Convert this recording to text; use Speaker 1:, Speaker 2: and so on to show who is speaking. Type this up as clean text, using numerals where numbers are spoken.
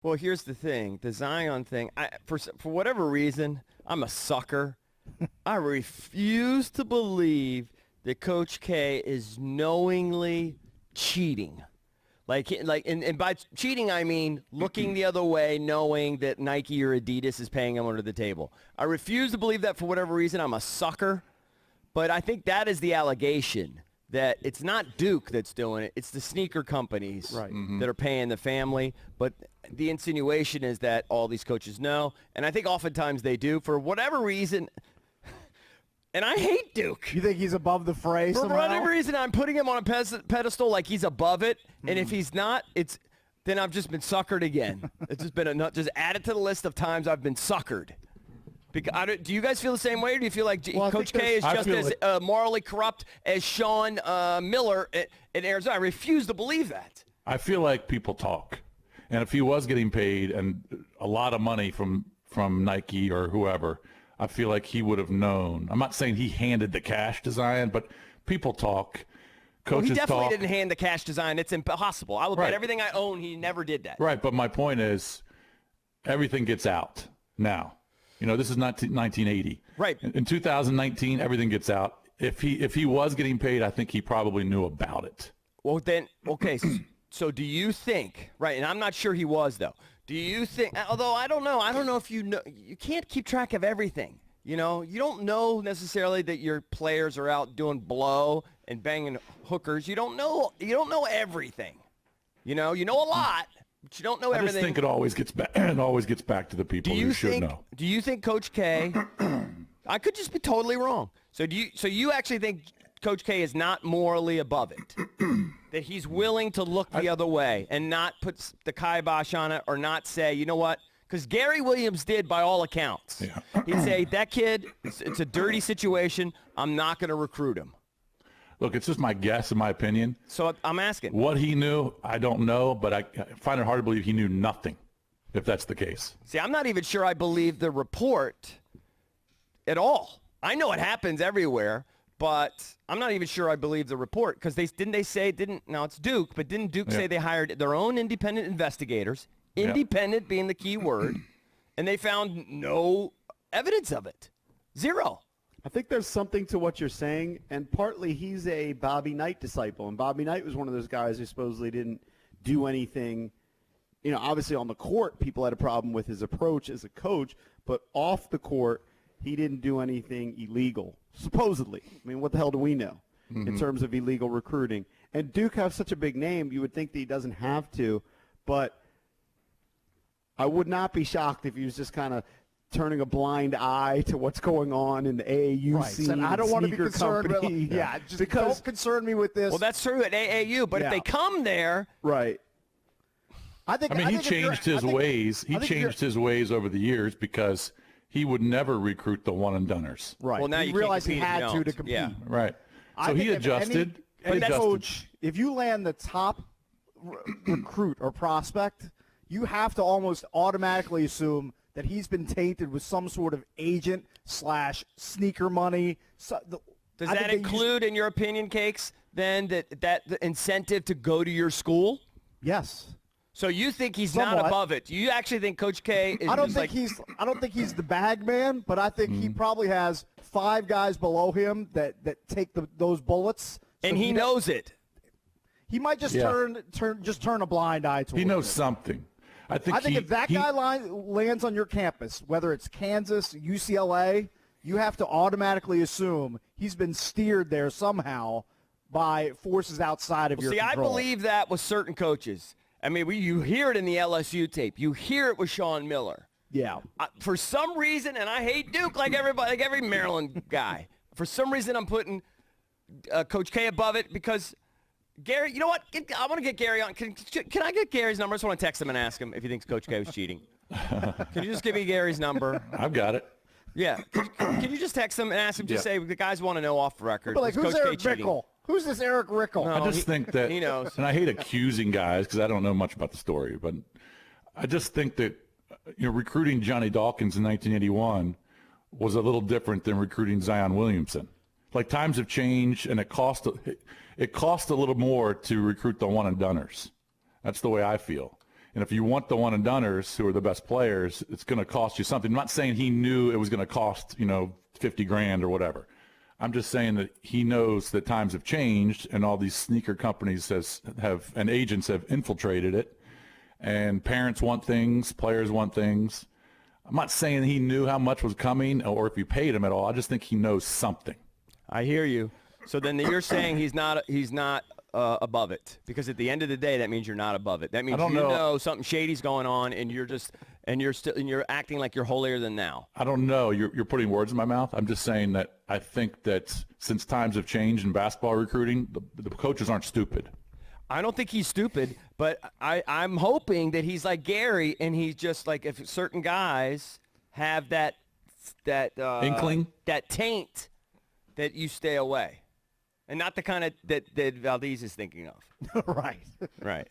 Speaker 1: Well, here's the thing. The Zion thing, for whatever reason, I'm a sucker. I refuse to believe that Coach K is knowingly cheating. And by cheating, I mean looking the other way, knowing that Nike or Adidas is paying him under the table. I refuse to believe that for whatever reason. I'm a sucker. But I think that is the allegation, that it's not Duke that's doing it. It's the sneaker companies that are paying the family. But the insinuation is that all these coaches know. And I think oftentimes they do for whatever reason. And I hate Duke.
Speaker 2: You think he's above the fray
Speaker 1: For
Speaker 2: somehow?
Speaker 1: whatever reason, I'm putting him on a pedestal like he's above it. And if he's not, then I've just been suckered again. It's just been just add it to the list of times I've been suckered. Because do you guys feel the same way, or do you feel like Coach K is just as morally corrupt as Sean Miller in Arizona? I refuse to believe that.
Speaker 3: I feel like people talk. And if he was getting paid and a lot of money from Nike or whoever, I feel like he would have known. I'm not saying he handed the cash to Zion, but people talk. Coaches
Speaker 1: he definitely
Speaker 3: talk.
Speaker 1: didn't hand the cash to Zion. It's impossible. I will bet everything I own he never did that.
Speaker 3: Right, but my point is everything gets out now. This is not 1980.
Speaker 1: Right.
Speaker 3: In 2019, everything gets out. If he was getting paid, I think he probably knew about it.
Speaker 1: Well, then, okay, so do you think, right, and I'm not sure he was, though. Do you think, although I don't know if you know, you can't keep track of everything. You don't know necessarily that your players are out doing blow and banging hookers. You don't know everything. You know a lot, but you don't know everything.
Speaker 3: I just think it always gets back. It always gets back to the people who should know.
Speaker 1: Do you think Coach K? I could just be totally wrong. So you actually think Coach K is not morally above it? That he's willing to look the other way and not put the kibosh on it, or not say, you know what? Because Gary Williams did, by all accounts. Yeah. He'd say, that kid, it's a dirty situation. I'm not going to recruit him.
Speaker 3: Look, it's just my guess and my opinion.
Speaker 1: So I'm asking.
Speaker 3: What he knew, I don't know, but I find it hard to believe he knew nothing, if that's the case.
Speaker 1: See, I'm not even sure I believe the report at all. I know it happens everywhere, but I'm not even sure I believe the report, because now it's Duke, but didn't Duke say they hired their own independent investigators, independent being the key word, and they found no evidence of it? Zero.
Speaker 2: I think there's something to what you're saying, and partly he's a Bobby Knight disciple, and Bobby Knight was one of those guys who supposedly didn't do anything. Obviously on the court, people had a problem with his approach as a coach, but off the court, he didn't do anything illegal, supposedly. I mean, what the hell do we know in terms of illegal recruiting? And Duke has such a big name, you would think that he doesn't have to, but I would not be shocked if he was just kind of turning a blind eye to what's going on in the AAU scene.
Speaker 4: And I don't want to be concerned.
Speaker 2: Because
Speaker 4: don't concern me with this.
Speaker 1: Well, that's true at AAU, but if they come there,
Speaker 2: right.
Speaker 3: He changed his ways. He changed his ways over the years because he would never recruit the one-and-doners.
Speaker 2: Right.
Speaker 1: Well, now
Speaker 4: he
Speaker 1: you
Speaker 4: realized
Speaker 1: can't
Speaker 4: he
Speaker 1: compete
Speaker 4: had to compete.
Speaker 1: Yeah.
Speaker 3: Right. So he adjusted.
Speaker 4: Any coach, if you land the top recruit or prospect, you have to almost automatically assume that he's been tainted with some sort of agent / sneaker money.
Speaker 1: Does that include, in your opinion, Cakes, then that the incentive to go to your school?
Speaker 4: Yes.
Speaker 1: So you think he's
Speaker 4: Somewhat.
Speaker 1: not above it? You actually think Coach K is?
Speaker 4: I don't think he's the bag man, but I think he probably has 5 guys below him that take those bullets.
Speaker 1: And he knows it.
Speaker 4: He might just turn a blind eye to it.
Speaker 3: He knows something. I think
Speaker 4: if that guy lands on your campus, whether it's Kansas, UCLA, you have to automatically assume he's been steered there somehow by forces outside of your control.
Speaker 1: I believe that with certain coaches. I mean, you hear it in the LSU tape. You hear it with Sean Miller.
Speaker 4: Yeah.
Speaker 1: For some reason, and I hate Duke like everybody, like every Maryland guy. For some reason, I'm putting Coach K above it because Gary, you know what? I want to get Gary on. Can I get Gary's number? I just want to text him and ask him if he thinks Coach K was cheating. Can you just give me Gary's number?
Speaker 3: I've got it.
Speaker 1: Yeah. Can you just text him and ask him? Just say the guys want to know off the record.
Speaker 4: But who's
Speaker 1: Coach
Speaker 4: Eric
Speaker 1: K cheating?
Speaker 4: Rickle? Who's this Eric Rickle?
Speaker 3: I just think that
Speaker 1: he knows.
Speaker 3: And I hate accusing guys because I don't know much about the story, but I just think that recruiting Johnny Dawkins in 1981 was a little different than recruiting Zion Williamson. Like, times have changed, and it cost a little more to recruit the one-and-doners. That's the way I feel. And if you want the one and doneers who are the best players, it's going to cost you something. I'm not saying he knew it was going to cost, $50,000 or whatever. I'm just saying that he knows that times have changed and all these sneaker companies and agents have infiltrated it, and parents want things, players want things. I'm not saying he knew how much was coming or if you paid him at all. I just think he knows something.
Speaker 1: I hear you. So then you're saying he's not above it, because at the end of the day, that means you're not above it. That means you know something shady's going on, and you're acting like you're holier than thou.
Speaker 3: I don't know. You're putting words in my mouth. I'm just saying that I think that since times have changed in basketball recruiting, the coaches aren't stupid.
Speaker 1: I don't think he's stupid, but I'm hoping that he's like Gary, and he's just like, if certain guys have that
Speaker 3: Inkling,
Speaker 1: that taint, that you stay away. And not the kind of that Valdez is thinking of.
Speaker 4: Right.
Speaker 1: Right.